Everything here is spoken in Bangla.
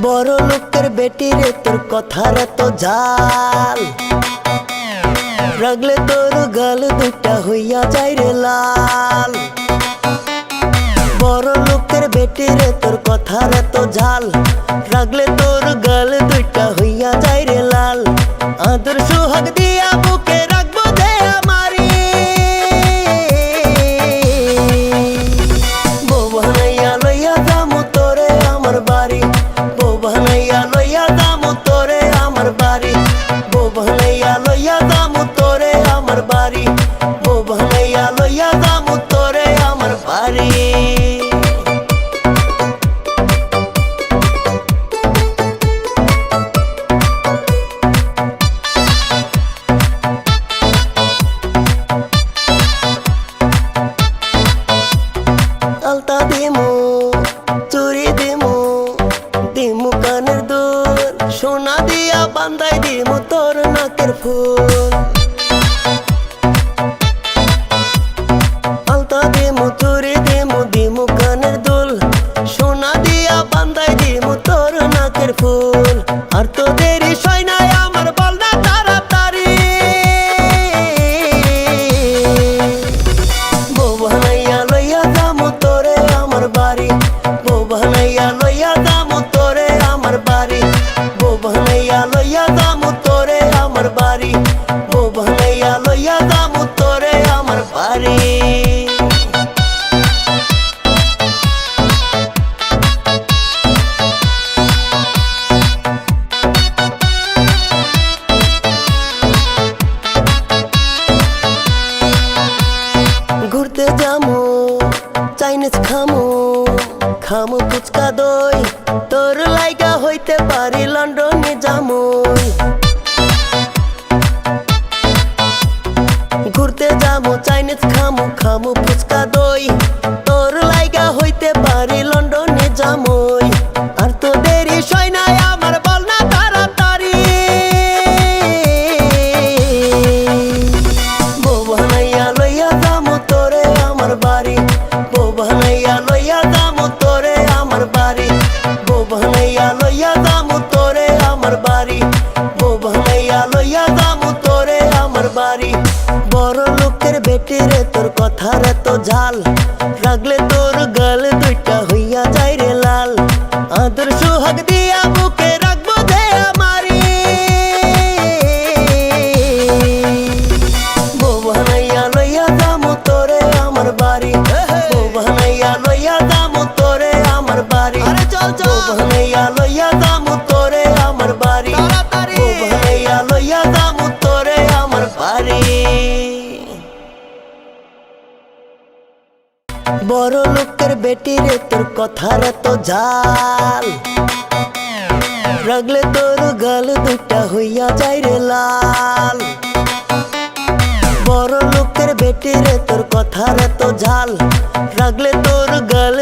বড় লোকের বেটি রে তোর কথার এত জাল, রাগলে তোর গাল দুইটা হইয়া যায় রে লাল। বড় লোকের বেটি রে তোর কথার এত ঝাল, রাগলে তোর গাল দুইটা হইয়া যায় রে লাল। আদর সোহাগ দিয়া বুকে রাখবো দে আমারি, বউ বানাইয়া লইয়া যামু তোরে আমার বাড়ি, বউ বানাইয়া লইয়া যামু তোরে আমার বাড়ি, বউ বানাইয়া লইয়া যামু তোরে আমার বাড়ি, বউ বানাইয়া লইয়া যামু তোরে আমার বাড়ি। আলতা দিমু চুরি দিমু, দিমু কানের দুল, সোনা দিয়া বান্ধাই দিমু তোর নাকের ফুল। আলতা দিমু চুরি দিমু, দিমু কানের দুল, সোনা দিয়া বান্ধাই দিমু তোর নাকের ফুল। আর তো দেরি সয় নাই আমার বল না তাড়াতাড়ি, বউ বানাইয়া লইয়া যামু তোরে আমার বাড়ি, বউ বানাইয়া লইয়া যামু তোরে আমার বাড়ি, বউ বানাইয়া লইয়া যামু তোরে আমার বাড়ি, বউ বানাইয়া লইয়া যামু তোরে আমার বাড়ি। ঘুরতে যামু চাইনিজ খামু, খামু ফুচকা দই, তোর লাইগা হইতে পারি লন্ডনে যামুই। ঘুরতে যামু চাইনিজ খামু, খামু ফুচকা দই, তোর লাইগা হইতে পারি লন্ডনে যামুই। আর তো দেরি সয় নাই আমার বল না তাড়াতাড়ি, বউ বানাইয়া লইয়া যামু তোরে আমার বাড়ি, বউ বানাইয়া লইয়া যামু তোরে আমার বাড়ি, বউ বানাইয়া লইয়া যামু তোরে আমার বাড়ি, বউ বানাইয়া লইয়া যামু তোরে আমার বাড়ি। বড় লোকের বেটি রে তোর কথার এত ঝাল, রাগলে তোর গাল দুইটা হইয়া যায় রে লাল। আদর সোহাগ দিয়া বুকে রাখবো দে আমারি, বউ বানাইয়া লইয়া যামু তোরে আমার বাড়ি, বউ বানাইয়া লইয়া যামু তোরে আমার বাড়ি, বউ বানাইয়া লইয়া যামু তোরে আমার বাড়ি, বউ বানাইয়া লইয়া যামু তোরে আমার বাড়ি। বড় লোকের বেটি রে তোর কথার এত ঝাল, রাগলে তোর গাল দুইটা হইয়া যায় রে লাল। বড় লোকের বেটি রে তোর কথার এত ঝাল, রাগলে তোর গাল